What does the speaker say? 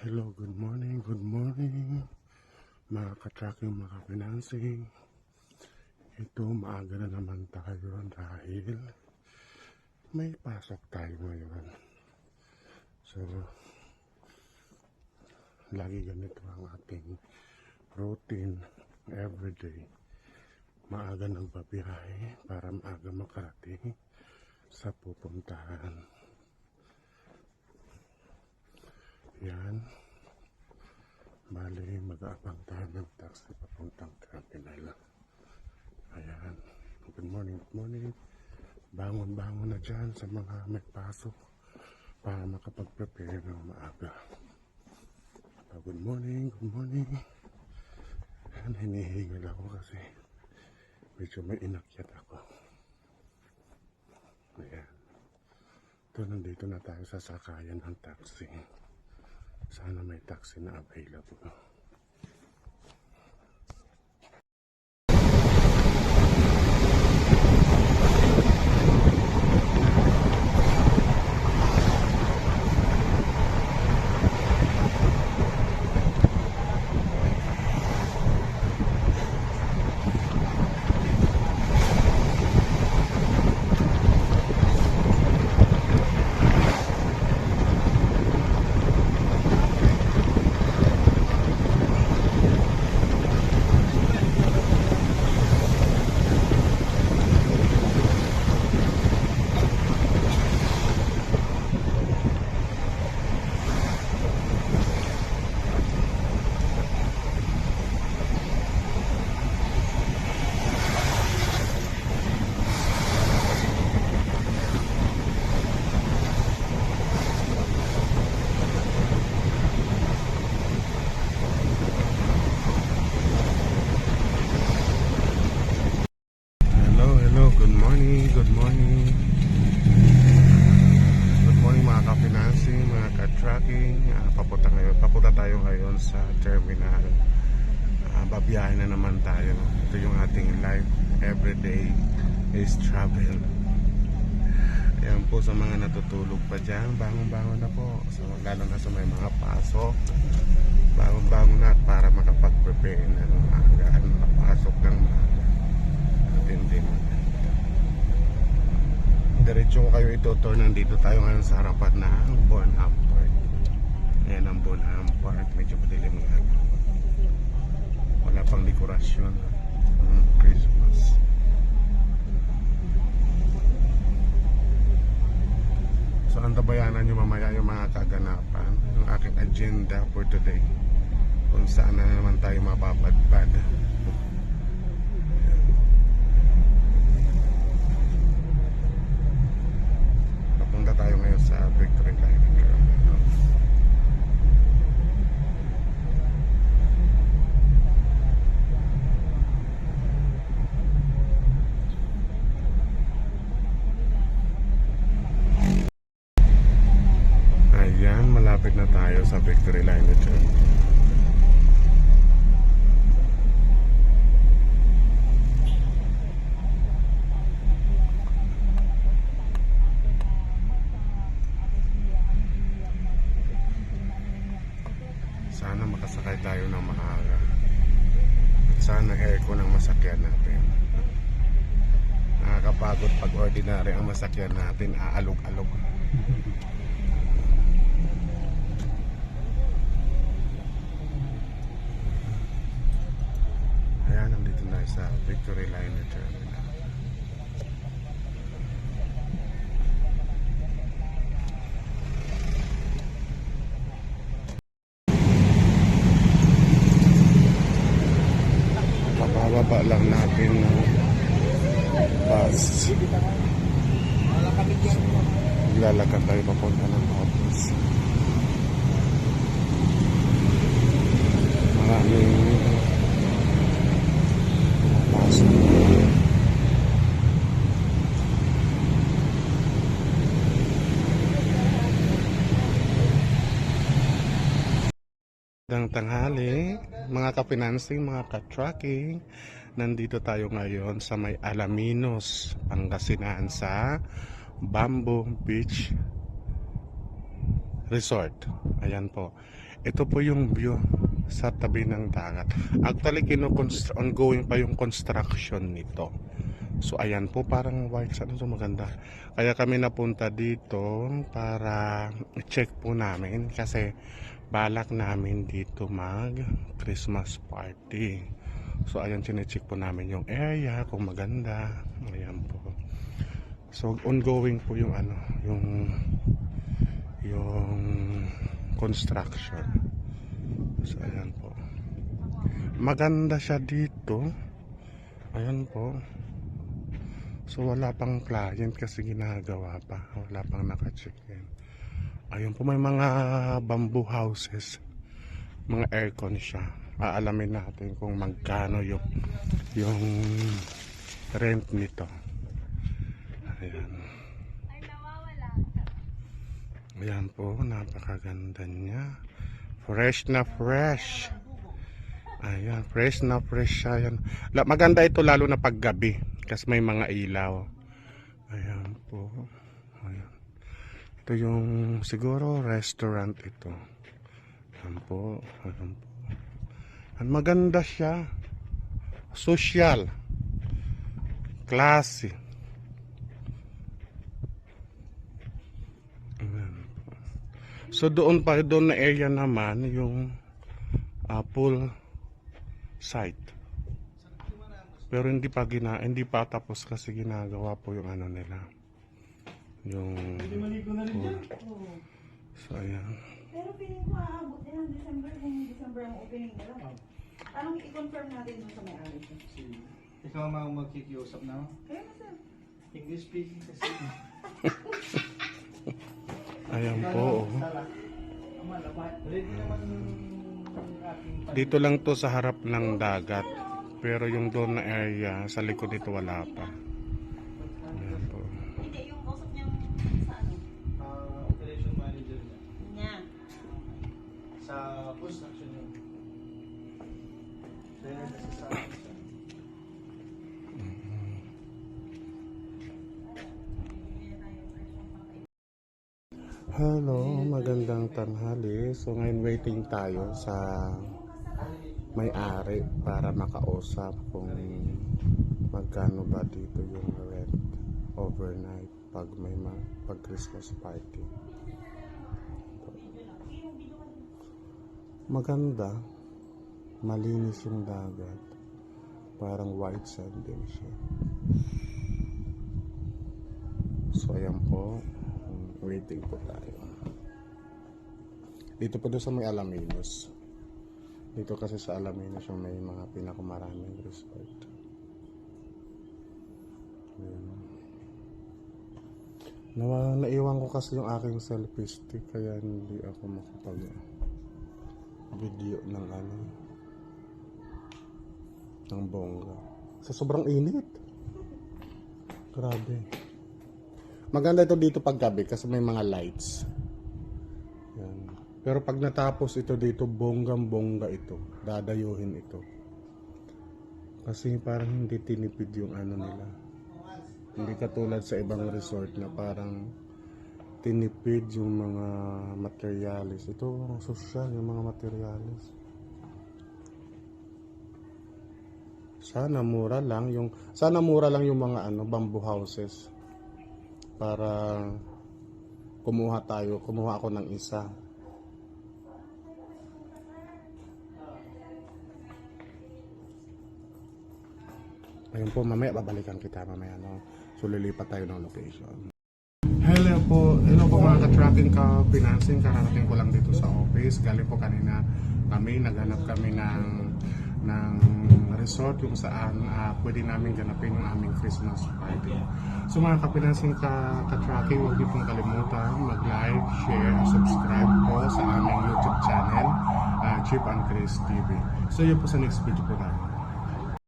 Hello, good morning, mga ka-tracking, mga ka-financing. Ito, maaga na naman tayo dahil may pasok tayo ngayon. So, lagi ganito ang ating routine everyday. Maaga nagbabiyahe para maaga makarating sa pupuntahan. Yan. Bali, mag-aabang tayo ng taxi papuntang terminal. Ayan. Good morning, good morning. Bangon-bangon na dyan sa mga may pasok para makapag-prepare ng maaga. Good morning, good morning. Ayan, hinihingal ako kasi medyo may inakyat ako. Ayan. Ito, nandito na tayo sa sakayan ng taxi. Sana may taxi na available. Good morning, good morning. Good morning mga ka-financing, mga ka-tracking. Papunta tayo ngayon sa terminal. Babiyahin na naman tayo. Ito yung ating life everyday is travel. Ayan po sa mga natutulog pa dyan, bangon-bangon na po. So, lalo na sa may mga pasok, bangon-bangon na para makapag-prepare na ng maaga, makapasok ng maaga. Din. Diretso ko kayo itutur. Nandito tayo ngayon sa harapan ng Bonham Park. Ayan ang Bonham Park. Medyo madilim nga. Wala pang dekorasyon. Christmas. So antabayanan nyo mamaya yung mga kaganapan. Yung aking agenda for today. Kung saan na naman tayo mapapadpad. Punta tayo ngayon sa Victory Line Terminal. Ayan, malapit na tayo sa Victory Line Terminal. Sana makasakay tayo ng maaga. At sana aircon ang masakyan natin. Nakakapagod pag ordinary ang masakyan natin, aalog-alog. Ayan, nandito na sa Victory Line Terminal. Bababa lang natin ng bus. Lalakad tayo papunta ng office. Maraming pasok. Magandang tanghali, mga ka-financing, mga ka-tracking. Nandito tayo ngayon sa may Alaminos, Pangasinan sa Bamboo Beach Resort. Ayan po. Ito po yung view sa tabi ng dagat. Actually, ongoing pa yung construction nito. So, ayan po, parang white sand. So, maganda. Kaya kami napunta dito para check po namin kasi balak namin dito mag Christmas party. So, ayan, chinecheck po namin yung area, kung maganda. Ayan po. So, ongoing po yung yung construction. So, ayan po. Maganda siya dito. Ayan po. So, wala pang client kasi ginagawa pa. Wala pang naka-check in. Ayun po, may mga bamboo houses. Mga aircon siya. Aalamin natin kung magkano yung rent nito. Ayan. Ayan po, napakaganda niya. Fresh na fresh. Ayan, fresh na fresh siya. Ayan. Maganda ito lalo na paggabi kasi may mga ilaw. Ayan po. Ayan. Ito yung siguro restaurant ito. Ayan po. Ayan po. Ayan, maganda siya. Social. Classy. So doon na area naman yung pool site. Pero hindi pa tapos kasi ginagawa po yung ano nila. Yung pool. So ayan. Pero feeling ko aabot din ng December kung December ang opening nila. Anong i-confirm natin dun sa may-ari? Ikaw ang magkikiusap na? Kaya na sir. English speaking kasi. Ayan po. Ready naman yung ating Dito lang to sa harap ng dagat. Pero yung doon na area, sa likod dito wala pa. Ayan po. Hindi, yung usap niyang sa ano? operation manager niya. Niya. Sa construction yun. Kaya kasi sa Hello, magandang tanghali. So ngayon waiting tayo sa may-ari para makausap kung magkano ba dito yung rent overnight pag pag Christmas party. Maganda, malinis yung dagat, parang white sand din siya. So ayan po, waiting po tayo. Dito po doon sa may Alaminos. Dito kasi sa Alaminos yung may mga pinakamaraming resort. Naiwan ko kasi yung aking selfie stick kaya hindi ako makapag video ng bongga. Sa sobrang init. Grabe. Maganda ito dito pag gabi kasi may mga lights. Yan. Pero pag natapos ito dito, bonggang-bongga ito. Dadayuhin ito. Kasi parang hindi tinipid yung ano nila. Hindi katulad sa ibang resort na parang tinipid yung mga materialis. Ito ang social, yung mga materialis. Sana mura lang yung mga bamboo houses. Para kumuha ako ng isa. Ayun po, mamaya babalikan kita mamaya, no? So lilipat tayo ng location. Hello po mga ka-tracking ka-financing. Kararating ko lang dito sa office. Galing po kanina naghanap kami ng resort kung saan pwede namin ganapin yung aming Christmas party. So mga ka-financing ka-tracking, huwag niyo pong kalimutan mag-like, share, subscribe po sa aming YouTube channel, Chip and Chris TV. So yun po sa next video po namin.